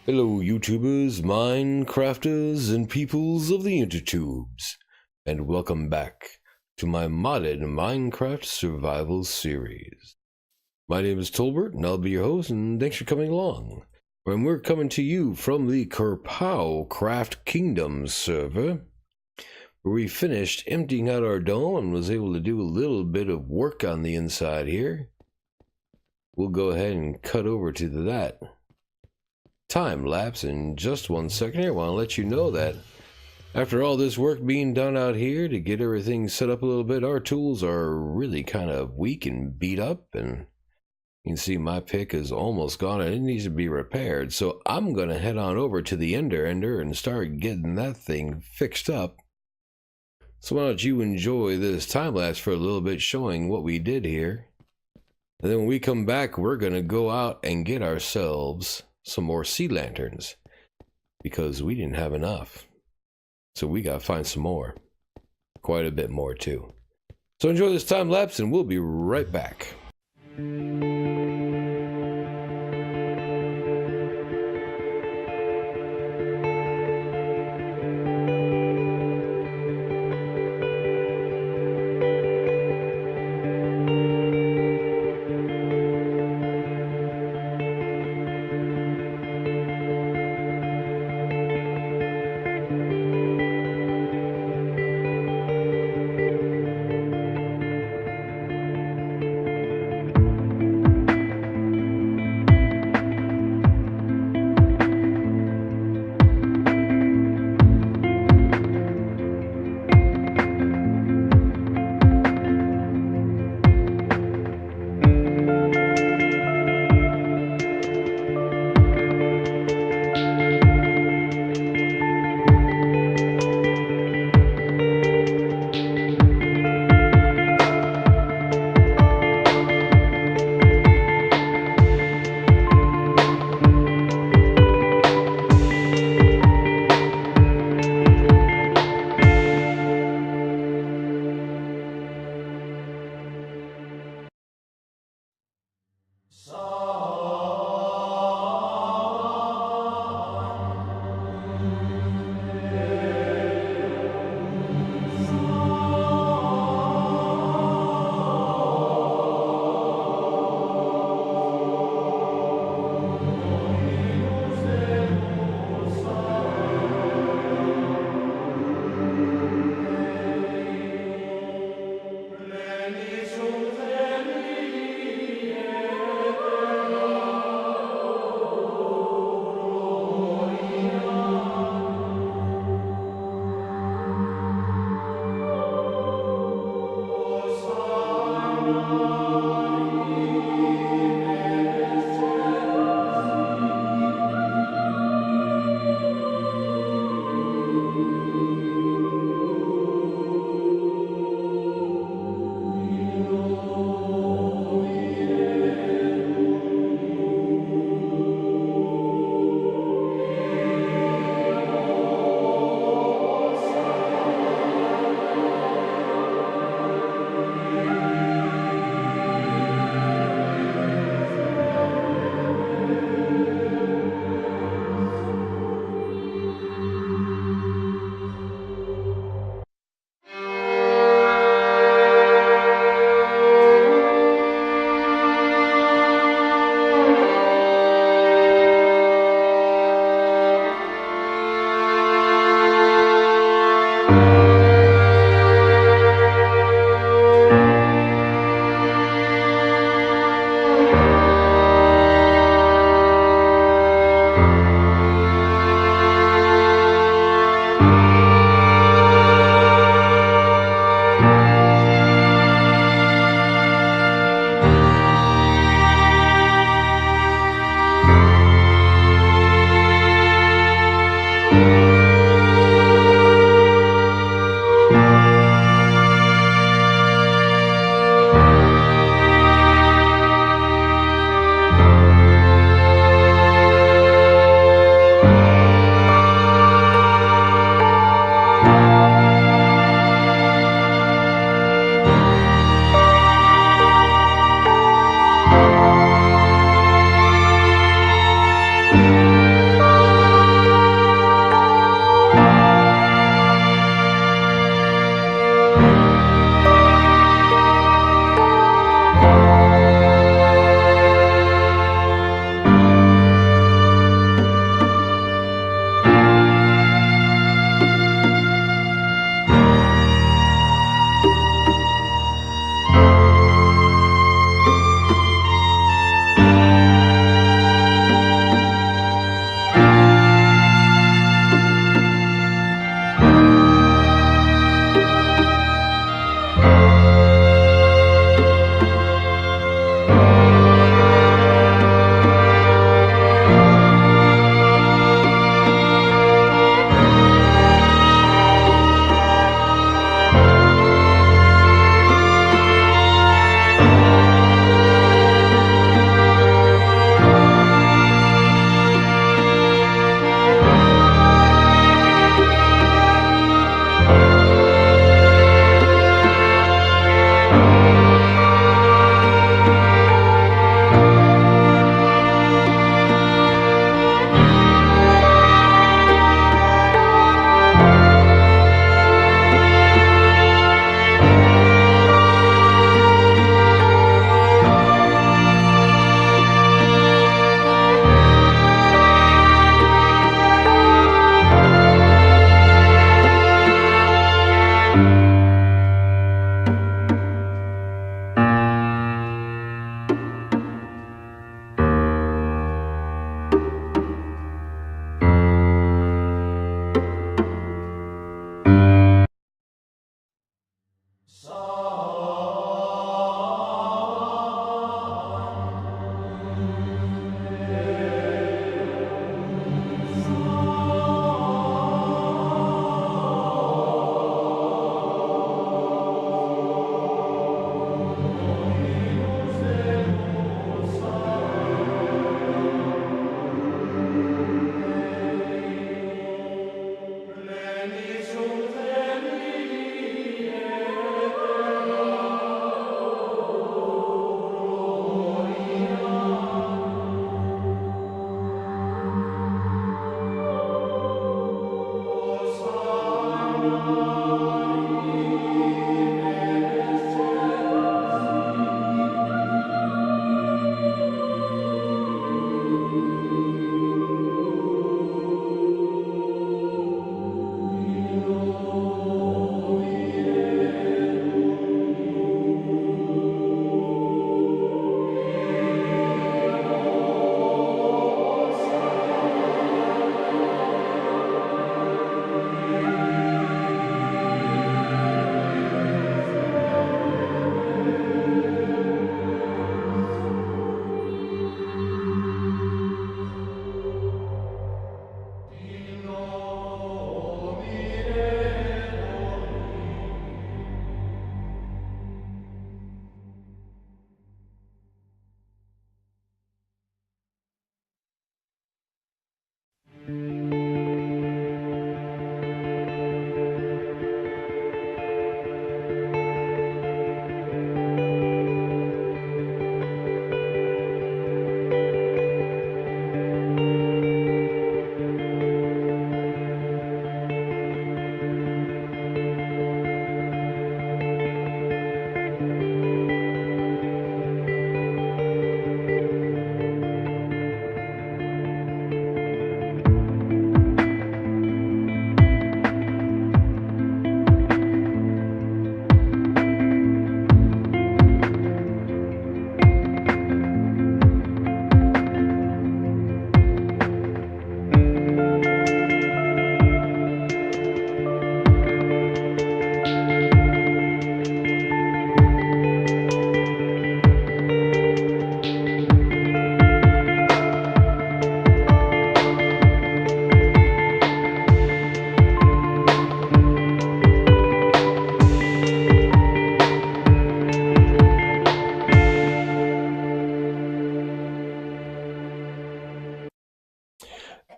Hello, YouTubers, Minecrafters, and peoples of the intertubes, and welcome back to my modded Minecraft survival series. My name is Tolbert, and I'll be your host, and thanks for coming along. And we're coming to you from the KerPOWCraft Kingdom server, where we finished emptying out our dome and was able to do a little bit of work on the inside here. We'll go ahead and cut over to that time lapse in just 1 second here. I want to let you know that after all this work being done out here to get everything set up a little bit, our tools are really kind of weak and beat up, and you can see my pick is almost gone and it needs to be repaired. So I'm going to head on over to the Ender and start getting that thing fixed up. So why don't you enjoy this time lapse for a little bit showing what we did here. And then when we come back, we're going to go out and get ourselves some more sea lanterns, because we didn't have enough, so we gotta find some more, quite a bit more too. So enjoy this time lapse and we'll be right back.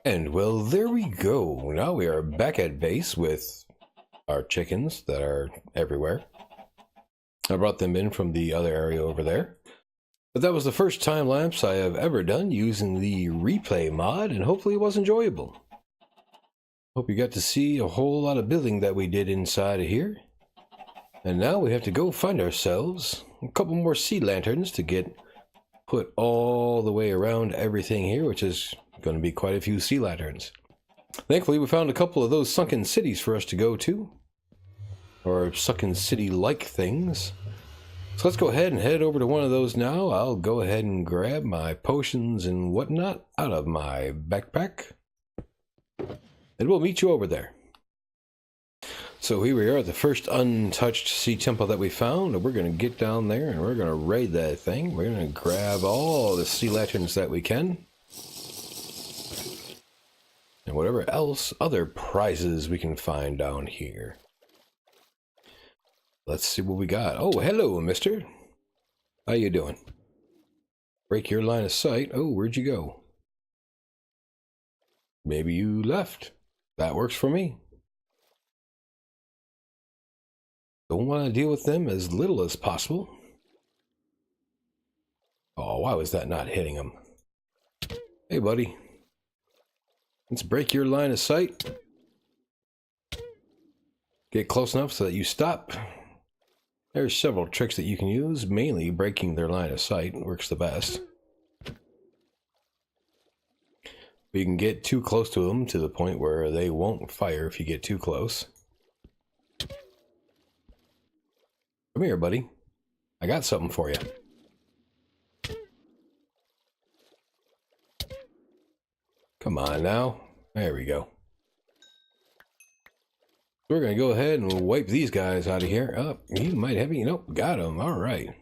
And well, there we go. Now we are back at base with our chickens that are everywhere. I brought them in from the other area over there. But that was the first time lapse I have ever done using the replay mod, and hopefully it was enjoyable. Hope you got to see a whole lot of building that we did inside of here. And now we have to go find ourselves a couple more sea lanterns to get put all the way around everything here, which is going to be quite a few sea lanterns. Thankfully, we found a couple of those sunken cities for us to go to. Or sunken city-like things. So let's go ahead and head over to one of those now. I'll go ahead and grab my potions and whatnot out of my backpack. And we'll meet you over there. So here we are at the first untouched sea temple that we found. And we're going to get down there and we're going to raid that thing. We're going to grab all the sea lanterns that we can. And whatever else, other prizes we can find down here. Let's see what we got. Oh, hello, mister. How you doing? Break your line of sight. Oh, where'd you go? Maybe you left. That works for me. Don't want to deal with them as little as possible. Oh, why was that not hitting him? Hey, buddy. Let's break your line of sight. Get close enough so that you stop. There's several tricks that you can use, mainly breaking their line of sight works the best. But you can get too close to them to the point where they won't fire if you get too close. Come here, buddy. I got something for you. Come on now. There we go. So we're going to go ahead and wipe these guys out of here. Oh, he might have me. Nope, got him. All right.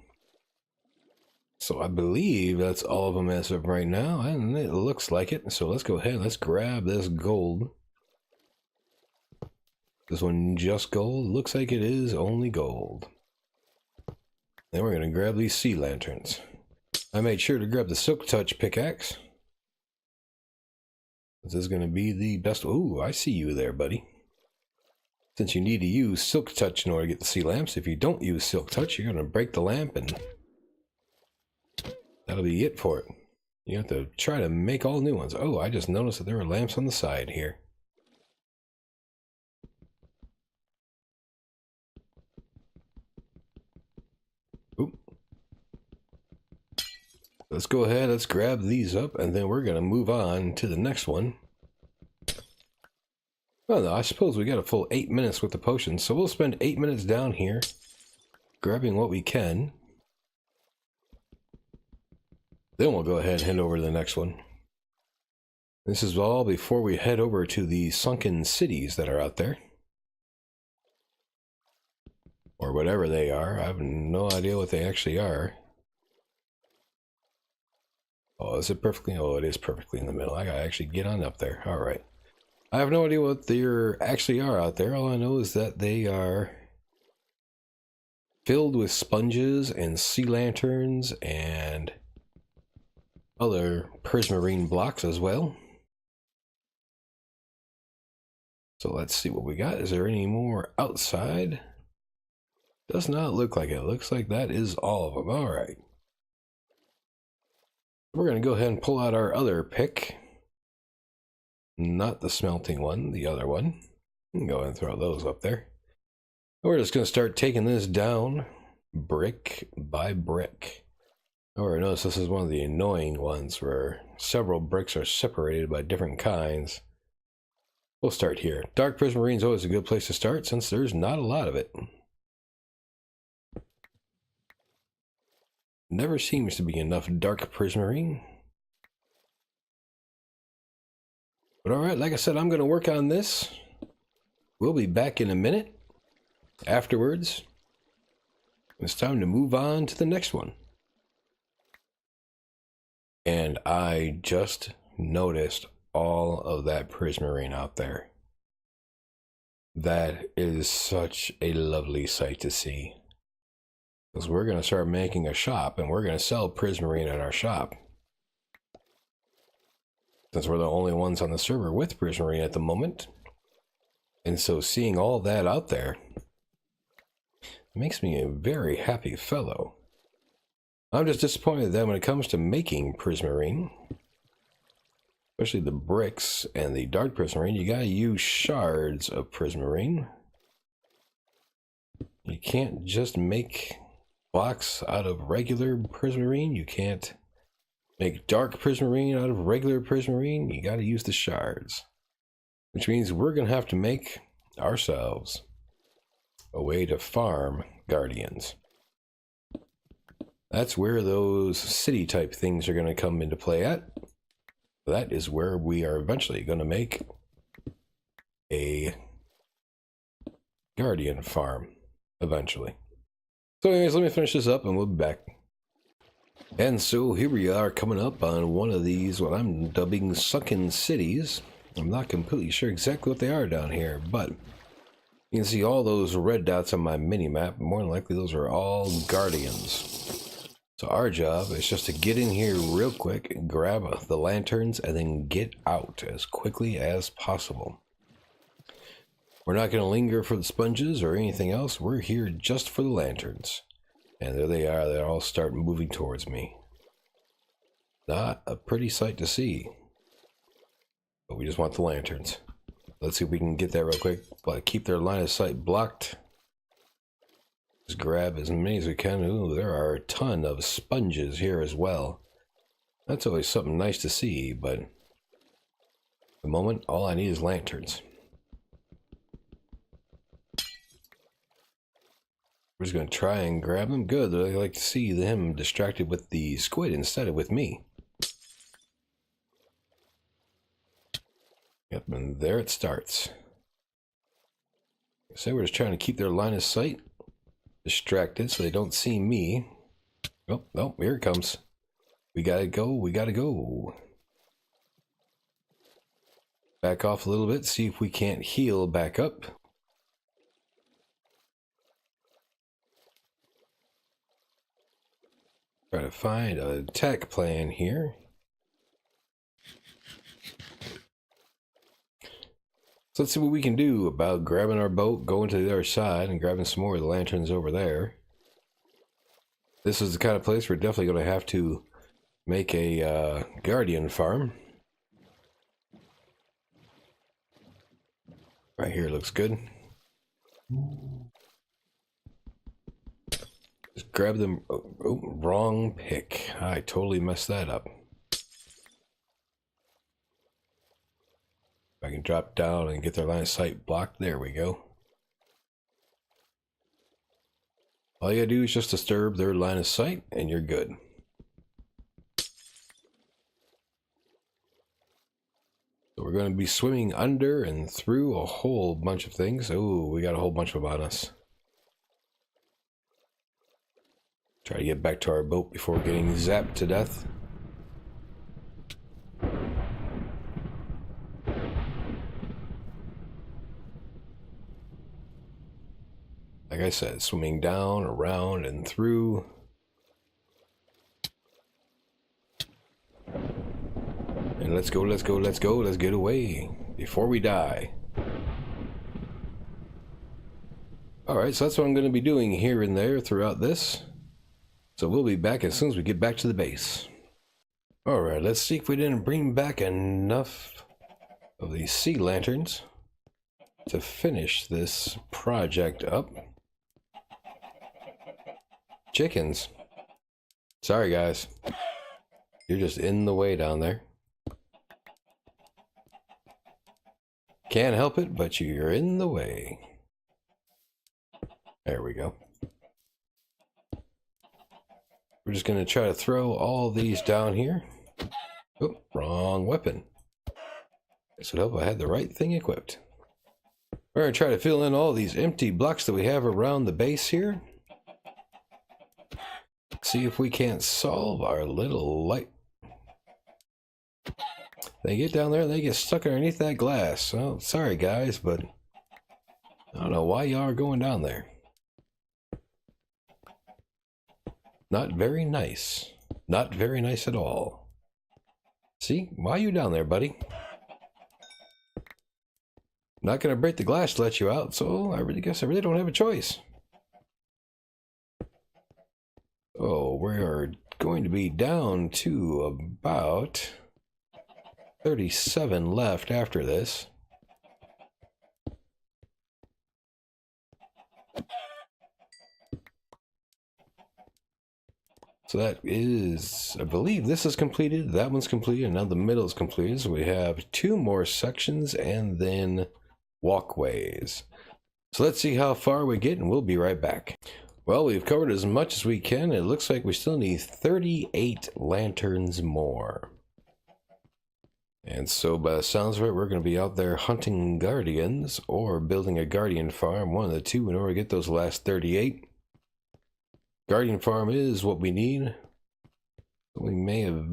So I believe that's all of them as of right now, and it looks like it. So let's go ahead. Let's grab this gold. This one just gold. Looks like it is only gold. Then we're going to grab these sea lanterns. I made sure to grab the Silk Touch pickaxe. This is going to be the best. Ooh, I see you there, buddy. Since you need to use Silk Touch in order to get the sea lamps, if you don't use Silk Touch, you're going to break the lamp, and that'll be it for it. You have to try to make all new ones. Oh, I just noticed that there were lamps on the side here. Oop. Let's go ahead, let's grab these up, and then we're going to move on to the next one. Well, no, I suppose we got a full 8 minutes with the potions, so we'll spend 8 minutes down here grabbing what we can. Then we'll go ahead and head over to the next one. This is all before we head over to the sunken cities that are out there. Or whatever they are. I have no idea what they actually are. Oh, is it perfectly? Oh, it is perfectly in the middle. I gotta actually get on up there. Alright. I have no idea what they actually are out there. All I know is that they are filled with sponges and sea lanterns and other prismarine blocks as well. So let's see what we got. Is there any more outside? Does not look like it. Looks like that is all of them. Alright. We're going to go ahead and pull out our other pick. Not the smelting one, the other one. We can go ahead and throw those up there. We're just going to start taking this down brick by brick. Oh, notice this is one of the annoying ones where several bricks are separated by different kinds. We'll start here. Dark prismarine is always a good place to start since there's not a lot of it. Never seems to be enough dark prismarine. But alright, like I said, I'm going to work on this. We'll be back in a minute. Afterwards, it's time to move on to the next one. And I just noticed all of that prismarine out there. That is such a lovely sight to see. Because we're going to start making a shop, and we're going to sell prismarine at our shop. Since we're the only ones on the server with prismarine at the moment. And so seeing all that out there makes me a very happy fellow. I'm just disappointed that when it comes to making prismarine, especially the bricks and the dark prismarine, you gotta use shards of prismarine. You can't just make blocks out of regular prismarine. You can't make dark prismarine out of regular prismarine. You gotta use the shards. Which means we're gonna have to make ourselves a way to farm guardians. That's where those city type things are gonna come into play at. That is where we are eventually gonna make a guardian farm eventually. So anyways, let me finish this up and we'll be back. And so here we are coming up on one of these, what I'm dubbing sunken cities. I'm not completely sure exactly what they are down here, but you can see all those red dots on my mini-map. More than likely those are all guardians. So our job is just to get in here real quick, grab the lanterns, and then get out as quickly as possible. We're not going to linger for the sponges or anything else. We're here just for the lanterns. And there they are. They all start moving towards me. Not a pretty sight to see. But we just want the lanterns. Let's see if we can get that real quick. But keep their line of sight blocked. Just grab as many as we can. Ooh, there are a ton of sponges here as well. That's always something nice to see, but at the moment, all I need is lanterns. We're just going to try and grab them. Good. I like to see them distracted with the squid instead of with me. Yep, and there it starts. So we're just trying to keep their line of sight distracted so they don't see me. Oh, oh, here it comes. We gotta go, we gotta go. Back off a little bit, see if we can't heal back up. Try to find an attack plan here. So let's see what we can do about grabbing our boat, going to the other side, and grabbing some more of the lanterns over there. This is the kind of place we're definitely going to have to make a guardian farm. Right here looks good. Just grab them. Oh, wrong pick. I totally messed that up. I can drop down and get their line of sight blocked. There we go. All you gotta do is just disturb their line of sight and you're good. So we're going to be swimming under and through a whole bunch of things. Oh, we got a whole bunch of them on us. Try to get back to our boat before getting zapped to death. Like I said, swimming down, around, and through. And let's go, let's go, let's go, let's get away before we die. Alright, so that's what I'm going to be doing here and there throughout this. So we'll be back as soon as we get back to the base. Alright, let's see if we didn't bring back enough of these sea lanterns to finish this project up. Chickens. Sorry guys. You're just in the way down there. Can't help it, but you're in the way. There we go. We're just going to try to throw all these down here. Oh, wrong weapon. This would help if I had the right thing equipped. We're going to try to fill in all these empty blocks that we have around the base here. See if we can't solve our little light. They get down there and they get stuck underneath that glass. Oh, sorry guys, but I don't know why y'all are going down there. Not very nice. Not very nice at all. See? Why are you down there, buddy? Not gonna break the glass to let you out, so I guess I really don't have a choice. Oh, we're going to be down to about 37 left after this. So that is, I believe this is completed, that one's completed, and now the middle is completed. So we have 2 more sections and then walkways. So let's see how far we get and we'll be right back. Well, we've covered as much as we can. It looks like we still need 38 lanterns more. And so by the sounds of it, we're going to be out there hunting guardians or building a guardian farm, one of the two, in order to get those last 38. Guardian farm is what we need. We may have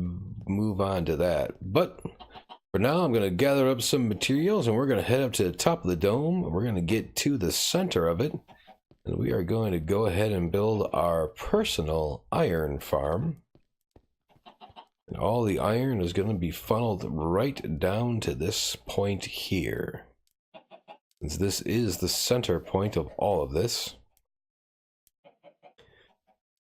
move on to that. But for now, I'm going to gather up some materials and we're going to head up to the top of the dome. We're going to get to the center of it. And we are going to go ahead and build our personal iron farm. And all the iron is going to be funneled right down to this point here. Since this is the center point of all of this.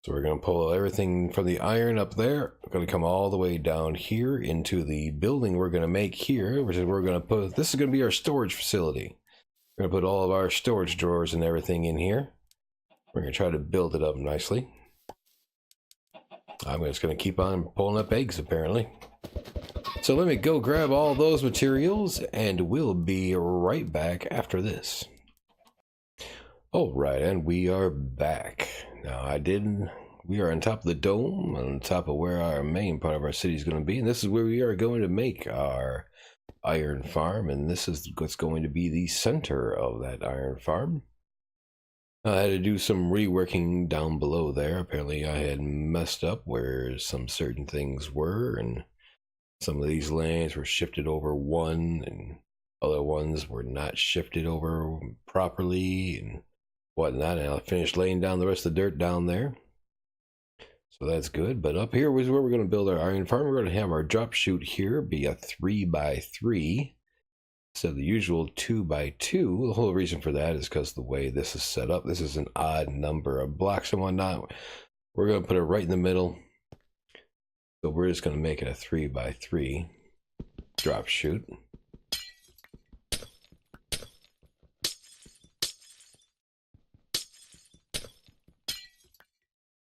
So we're going to pull everything from the iron up there. We're going to come all the way down here into the building we're going to make here, which is we're going to put, this is going to be our storage facility. We're going to put all of our storage drawers and everything in here. We're going to try to build it up nicely. I'm just going to keep on pulling up eggs apparently. So let me go grab all those materials and we'll be right back after this. Alright, and we are back. Now we are on top of the dome, on top of where our main part of our city is going to be, and this is where we are going to make our iron farm, and this is what's going to be the center of that iron farm. I had to do some reworking down below there. Apparently I had messed up where some certain things were, and some of these lanes were shifted over one, and other ones were not shifted over properly and whatnot. And I finished laying down the rest of the dirt down there. So that's good. But up here is where we're going to build our iron farm. We're going to have our drop chute here be a 3x3. So the usual 2x2, the whole reason for that is because the way this is set up, this is an odd number of blocks and whatnot. We're going to put it right in the middle. So we're just going to make it a 3x3 drop chute.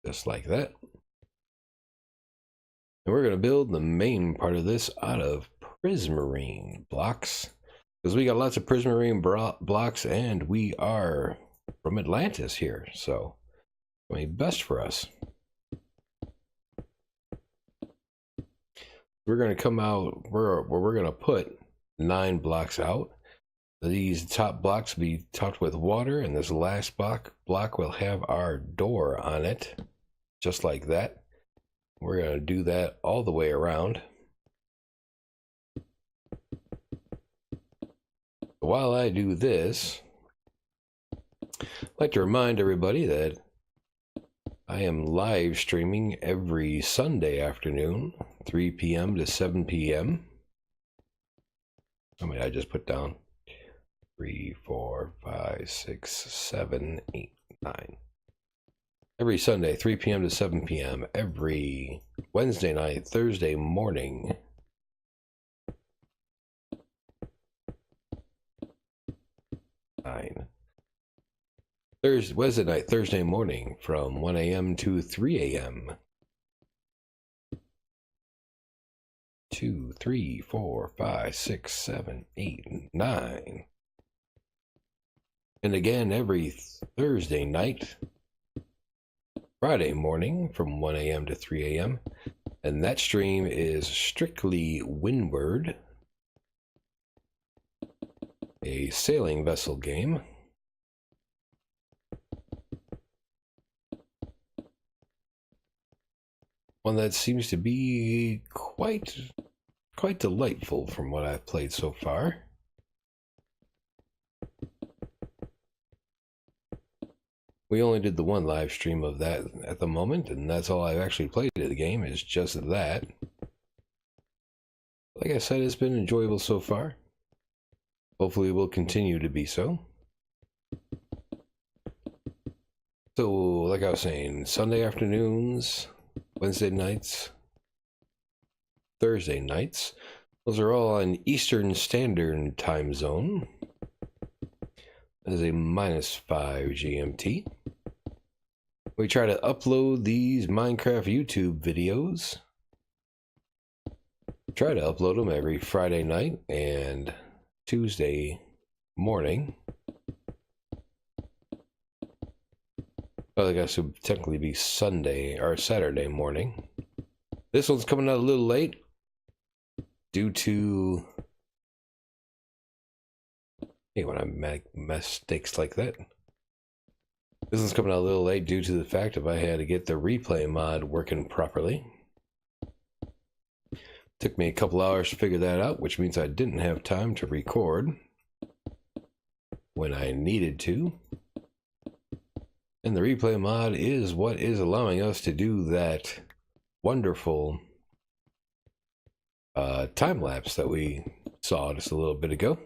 Just like that. And we're going to build the main part of this out of prismarine blocks, because we got lots of prismarine blocks, and we are from Atlantis here, so I mean, best for us. We're going to come out where we're going to put 9 blocks out. These top blocks will be topped with water, and this last block will have our door on it, just like that. We're going to do that all the way around. While I do this, I'd like to remind everybody that I am live streaming every Sunday afternoon, 3 p.m. to 7 p.m. I mean, I just put down 3, 4, 5, 6, 7, 8, 9. Every Sunday, 3 p.m. to 7 p.m. Every Wednesday night, Thursday morning. Wednesday night, Thursday morning from 1 a.m. to 3 a.m. 2, 3, 4, 5, 6, 7, 8, 9. And again every Thursday night, Friday morning from 1 a.m. to 3 a.m. And that stream is strictly Windward, a sailing vessel game. One that seems to be quite delightful from what I've played so far. We only did the one live stream of that at the moment, and that's all I've actually played of the game, is just that. Like I said, it's been enjoyable so far. Hopefully it will continue to be so. So, like I was saying, Sunday afternoons, Wednesday nights, Thursday nights, those are all on Eastern Standard Time Zone. That is a -5 GMT. We try to upload these Minecraft YouTube videos. Try to upload them every Friday night and Tuesday morning. Well, I guess it would technically be Sunday or Saturday morning. This one's coming out a little late due to, hey, when I make mistakes like that. This one's coming out a little late due to the fact that I had to get the replay mod working properly. Took me a couple hours to figure that out, which means I didn't have time to record when I needed to. And the replay mod is what is allowing us to do that wonderful time lapse that we saw just a little bit ago.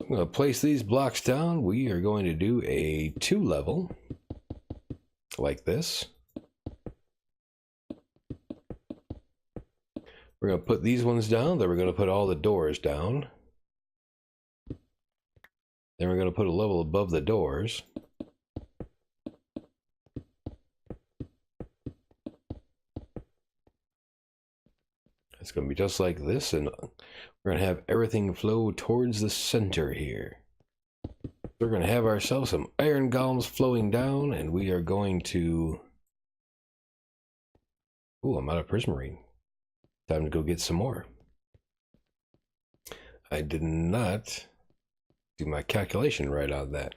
I'm going to place these blocks down. We are going to do a 2-level like this. We're going to put these ones down, then we're going to put all the doors down. Then we're going to put a level above the doors. It's going to be just like this, and we're going to have everything flow towards the center here. We're going to have ourselves some iron golems flowing down, and we are going to... Ooh, I'm out of prismarine. Time to go get some more. I did not do my calculation right on that.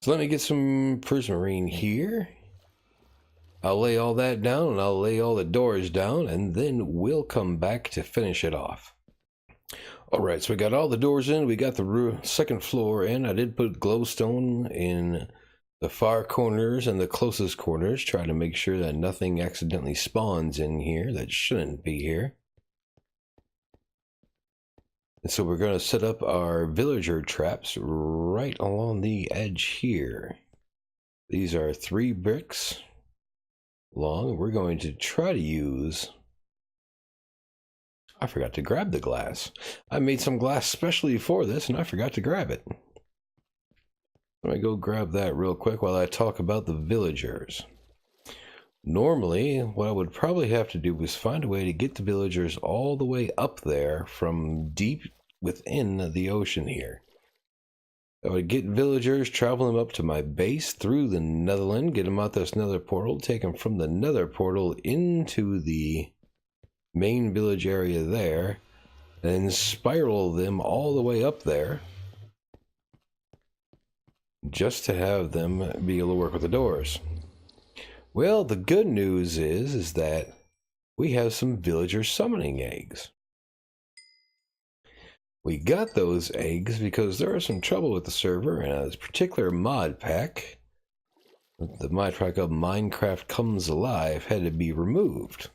So let me get some prismarine here. I'll lay all that down, and I'll lay all the doors down, and then we'll come back to finish it off. Alright, so we got all the doors in, we got the second floor in. I did put glowstone in the far corners and the closest corners, try to make sure that nothing accidentally spawns in here that shouldn't be here. And so we're going to set up our villager traps right along the edge here. These are 3 bricks long. We're going to try to use... I forgot to grab the glass. I made some glass specially for this and I forgot to grab it. Let me go grab that real quick while I talk about the villagers. Normally, what I would probably have to do is find a way to get the villagers all the way up there from deep within the ocean here. I would get villagers, travel them up to my base through the Netherland, get them out this nether portal, take them from the nether portal into the main village area there, and spiral them all the way up there just to have them be able to work with the doors. Well, the good news is that we have some villager summoning eggs. We got those eggs because there was some trouble with the server, and this particular mod pack, the mod pack of Minecraft Comes Alive, had to be removed.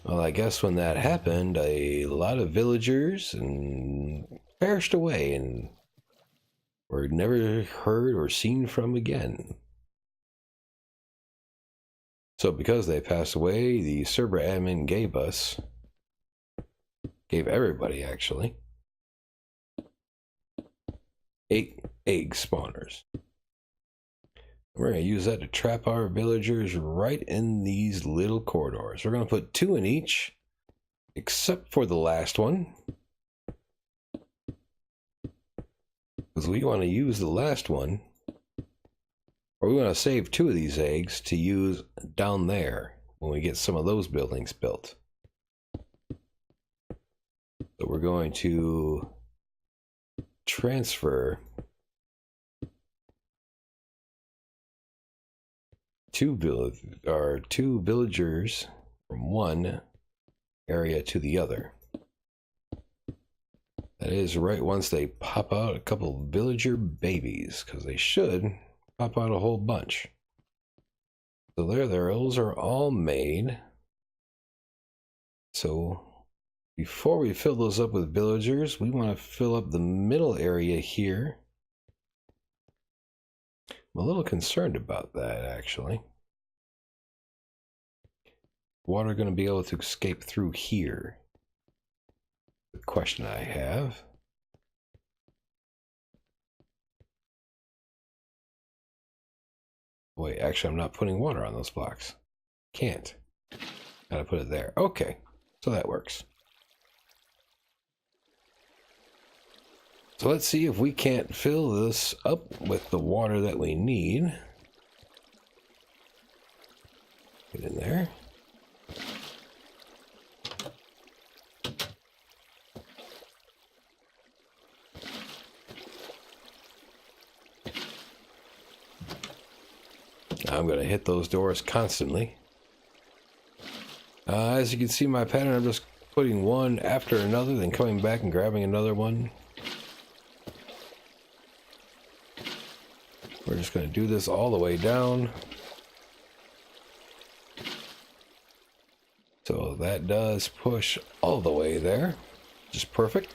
Well, I guess when that happened, a lot of villagers perished away and were never heard or seen from again. So because they passed away, the server admin gave everybody actually, 8 egg spawners. We're going to use that to trap our villagers right in these little corridors. We're going to put 2 in each, except for the last one, because we want to use the last one, or we want to save 2 of these eggs to use down there when we get some of those buildings built. So we're going to transfer 2 villagers from one area to the other. That is right once they pop out a couple villager babies, because they should pop out a whole bunch. So there, those are all made. So before we fill those up with villagers, we want to fill up the middle area here. I'm a little concerned about that, actually. Water going to be able to escape through here? The question I have. Wait, actually, I'm not putting water on those blocks. Can't. Gotta put it there. Okay, so that works. So let's see if we can't fill this up with the water that we need. Get in there. I'm going to hit those doors constantly. As you can see my pattern, I'm just putting one after another, then coming back and grabbing another one. We're just going to do this all the way down. So that does push all the way there, which is perfect.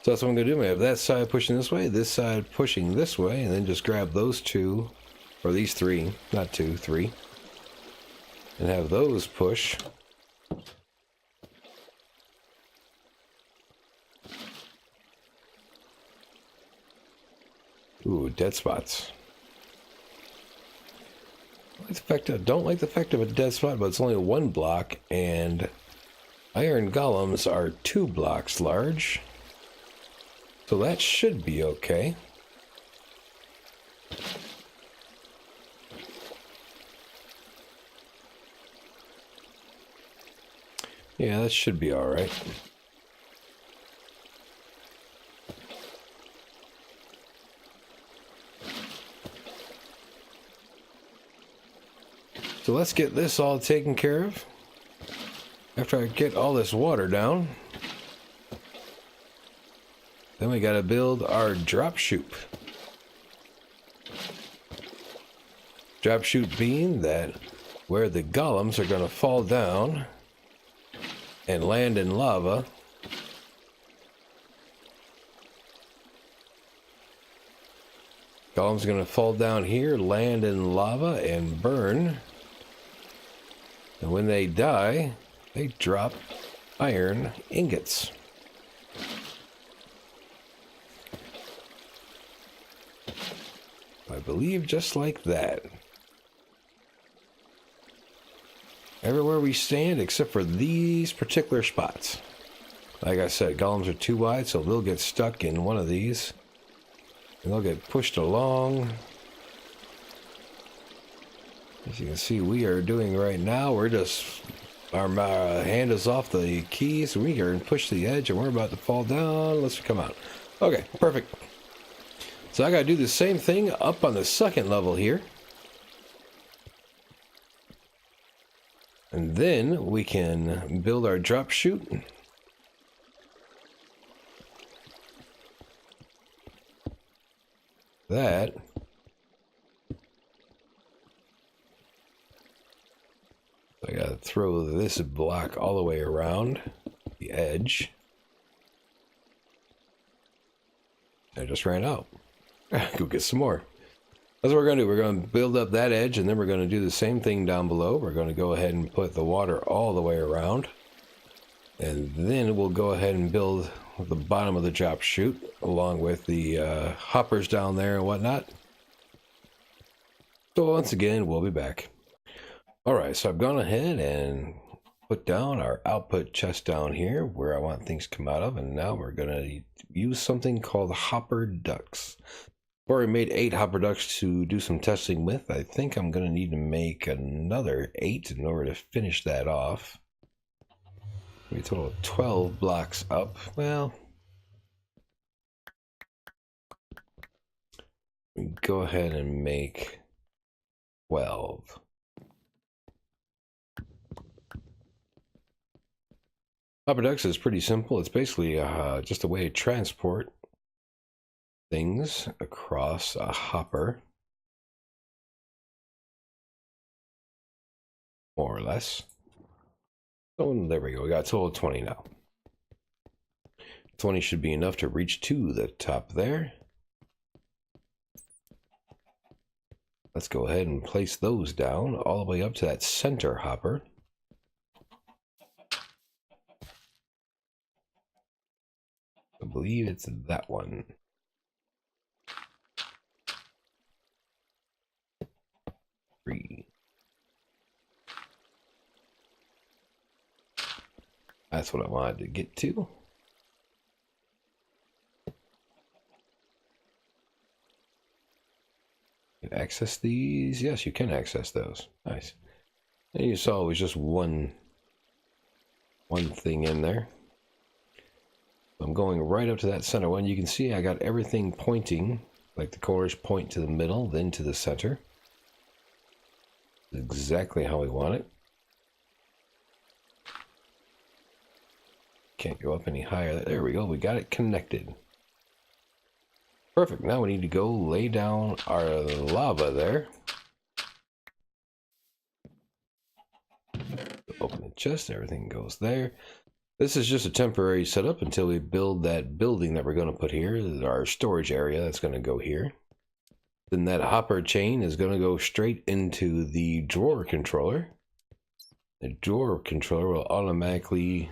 So that's what I'm going to do. I have that side pushing this way, this side pushing this way, and then just grab those 2, or these 3, not 2, 3, and have those push. Ooh, dead spots. I don't like the fact of a dead spot, but it's only 1 block, and iron golems are 2 blocks large. So that should be okay. Yeah, that should be all right. So let's get this all taken care of. After I get all this water down, then we gotta build our drop chute. Drop chute being that where the golems are gonna fall down and land in lava. Golems are gonna fall down here, land in lava, and burn. And when they die, they drop iron ingots. I believe just like that. Everywhere we stand except for these particular spots. Like I said, golems are too wide, so they'll get stuck in one of these. And they'll get pushed along. As you can see, we are doing right now, we're just, our hand is off the keys. We are pushed to the edge and we're about to fall down. Let's come out. Okay, perfect. So I gotta do the same thing up on the second level here. And then we can build our drop chute. That. I gotta throw this block all the way around the edge. I just ran out. Go get some more. That's what we're going to do. We're going to build up that edge, and then we're going to do the same thing down below. We're going to go ahead and put the water all the way around. And then we'll go ahead and build the bottom of the drop chute, along with the hoppers down there and whatnot. So once again, we'll be back. Alright, so I've gone ahead and put down our output chest down here, where I want things to come out of. And now we're going to use something called hopper ducts. I've already made 8 hopper ducts to do some testing with. I think I'm going to need to make another 8 in order to finish that off. Maybe a total of 12 blocks up. Well, we go ahead and make 12. Hopper ducts is pretty simple. It's basically just a way to transport things across a hopper, more or less. So there we go. We got a total of 20 now. 20 should be enough to reach to the top there. Let's go ahead and place those down all the way up to that center hopper. I believe it's that one. That's what I wanted to get to. You can access these. Yes, you can access those. Nice. And you saw it was just one thing in there. I'm going right up to that center one. You can see I got everything pointing, like the corners point to the middle, then to the center. Exactly how we want it. Can't go up any higher. There we go. We got it connected. Perfect. Now we need to go lay down our lava there. Open the chest. Everything goes there. This is just a temporary setup until we build that building that we're going to put here. Our storage area that's going to go here. Then that hopper chain is going to go straight into the drawer controller. The drawer controller will automatically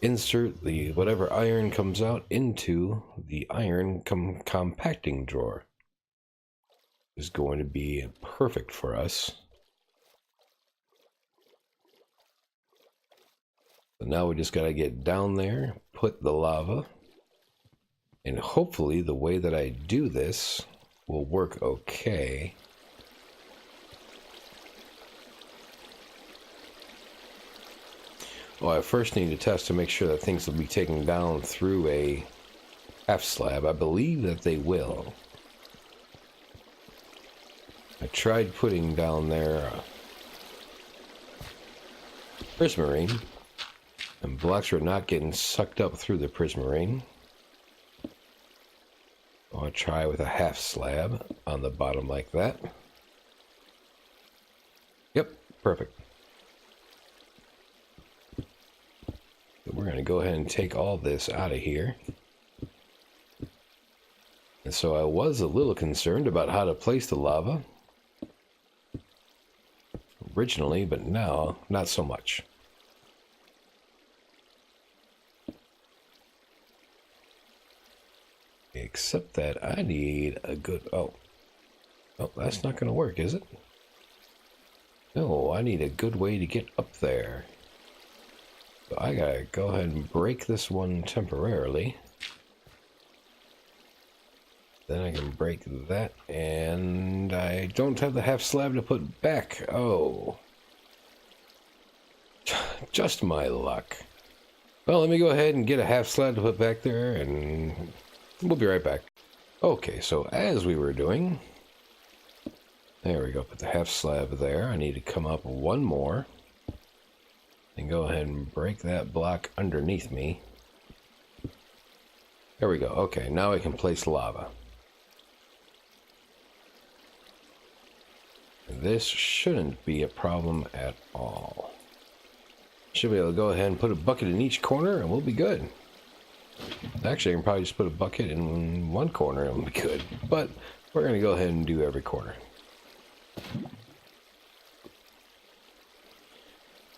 insert the whatever iron comes out into the iron compacting drawer. Is going to be perfect for us. So now we just got to get down there, put the lava, and hopefully the way that I do this will work okay. Well, I first need to test to make sure that things will be taken down through a half slab. I believe that they will. I tried putting down there prismarine, and blocks were not getting sucked up through the prismarine. I'll try with a half slab on the bottom like that. Yep, perfect. We're going to go ahead and take all this out of here. And so I was a little concerned about how to place the lava originally, but now not so much. Except that I need a good... Oh, that's not going to work, is it? No, I need a good way to get up there. So I gotta go ahead and break this one temporarily. Then I can break that, and I don't have the half slab to put back. Oh. Just my luck. Well, let me go ahead and get a half slab to put back there, and we'll be right back. Okay, so as we were doing... There we go, put the half slab there. I need to come up one more. And go ahead and break that block underneath me. There we go. Okay, now I can place lava. This shouldn't be a problem at all. Should be able to go ahead and put a bucket in each corner and we'll be good. Actually, I can probably just put a bucket in one corner and we'll be good. But we're going to go ahead and do every corner.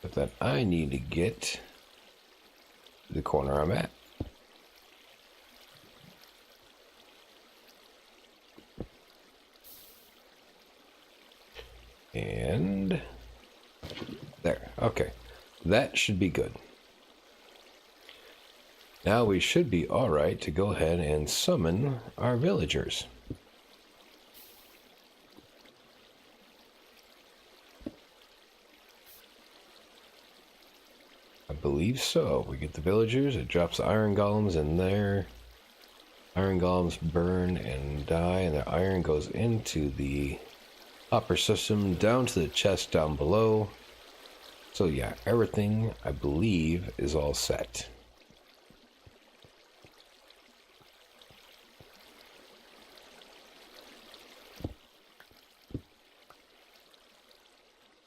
But then I need to get the corner I'm at. And there. Okay. That should be good. Now we should be alright to go ahead and summon our villagers. I believe so. We get the villagers, it drops the iron golems in there. Iron golems burn and die, and the iron goes into the hopper system down to the chest down below. So yeah, everything I believe is all set.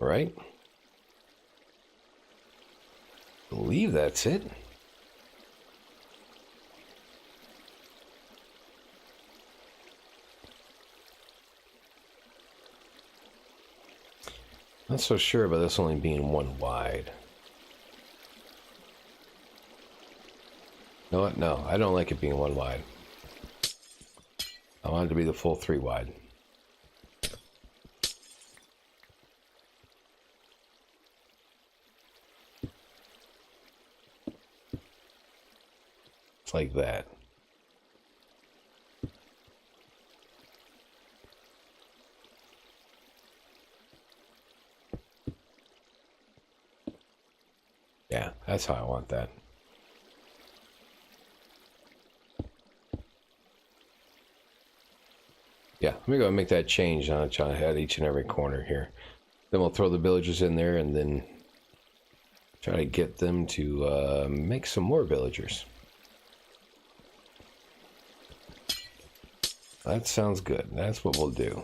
All right. Believe that's it. Not so sure about this only being one wide. No, no, I don't like it being one wide. I want it to be the full 3 wide. It's like that. Yeah, that's how I want that. Yeah, let me go and make that change on at each and every corner here. Then we'll throw the villagers in there and then try to get them to make some more villagers. That sounds good. That's what we'll do.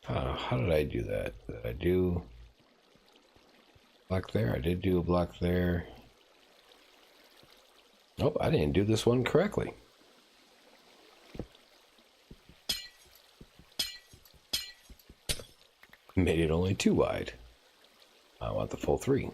How did I do that? Did I do a block there? I did do a block there. Nope, I didn't do this one correctly. Made it only 2 wide. I want the full 3.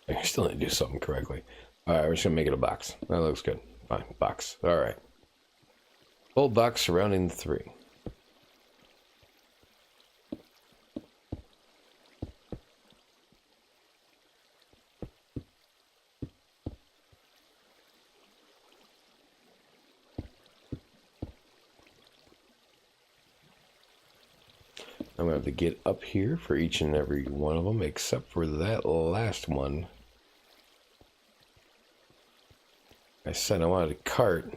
I still need to do something correctly. Alright, we're just going to make it a box. That looks good. Fine, box. Alright. Full box surrounding the 3. I'm going to have to get up here for each and every one of them, except for that last one. I said I wanted to cart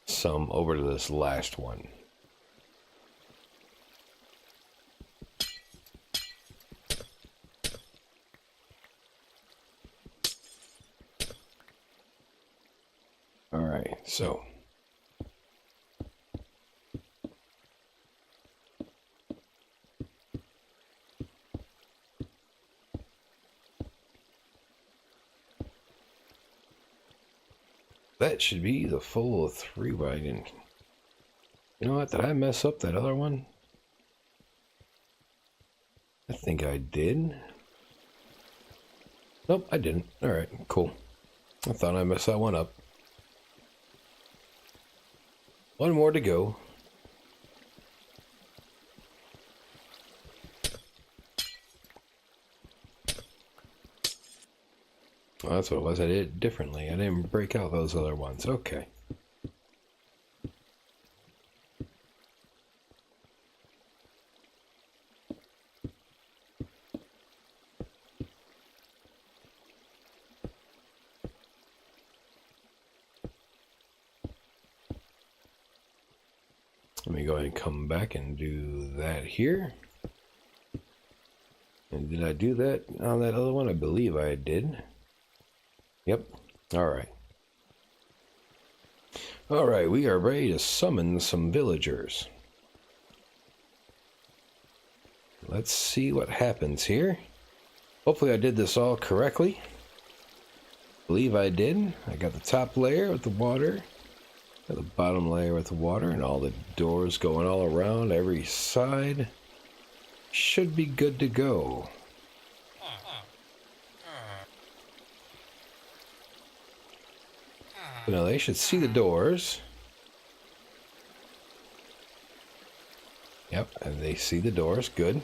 some over to this last one. All right, so that should be the full of 3, but I didn't. You know what? Did I mess up that other one? I think I did. Nope, I didn't. Alright, cool. I thought I messed that one up. One more to go. Well, that's what it was. I did it differently. I didn't break out those other ones. Okay. Let me go ahead and come back and do that here. And did I do that on that other one? I believe I did. Yep. Alright. Alright, we are ready to summon some villagers. Let's see what happens here. Hopefully I did this all correctly. I believe I did. I got the top layer with the water. Got the bottom layer with the water and all the doors going all around every side. Should be good to go. Now they should see the doors. Yep, and they see the doors. Good.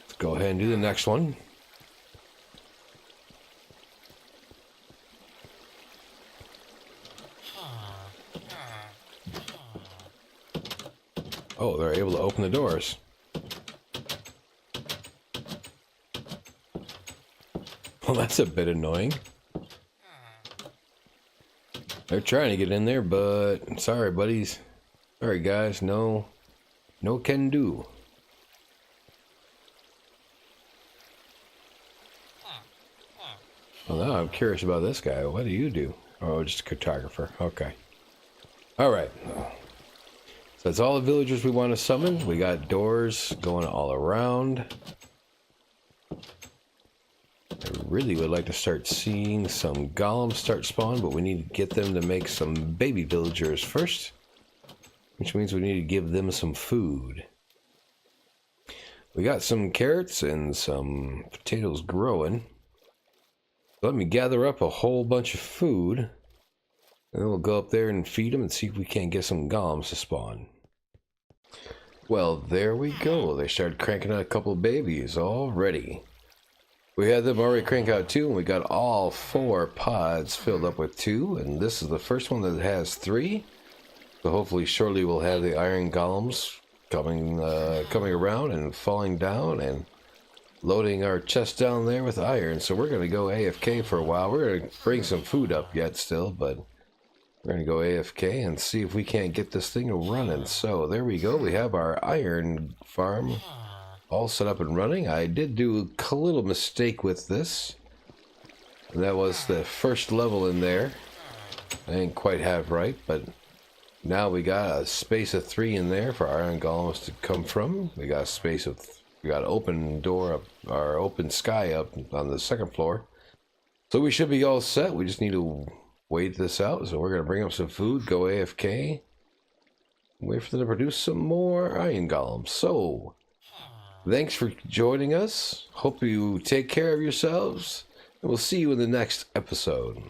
Let's go ahead and do the next one. Oh, they're able to open the doors. Well, that's a bit annoying. They're trying to get in there, but sorry, buddies. Sorry, guys. No can do. Well, now I'm curious about this guy. What do you do? Oh, just a cartographer. Okay. All right. So that's all the villagers we want to summon. We got doors going all around. I really would like to start seeing some golems start spawn, but we need to get them to make some baby villagers first, which means we need to give them some food. We got some carrots and some potatoes growing. Let me gather up a whole bunch of food, and then we'll go up there and feed them and see if we can't get some golems to spawn. Well, there we go. They started cranking out a couple of babies already. We had them already crank out 2, and we got all 4 pods filled up with 2, and this is the first one that has 3. So hopefully shortly we'll have the iron golems coming around and falling down and loading our chest down there with iron. So we're going to go AFK for a while. We're going to bring some food up yet still, but we're going to go AFK and see if we can't get this thing running. So there we go. We have our iron farm all set up and running. I did do a little mistake with this. And that was the first level in there. I didn't quite have right, but now we got a space of 3 in there for our iron golems to come from. We got a space of, we got an open door up, or open sky up on the second floor. So we should be all set. We just need to wait this out. So we're going to bring up some food, go AFK, wait for them to produce some more iron golems. So thanks for joining us. Hope you take care of yourselves, and we'll see you in the next episode.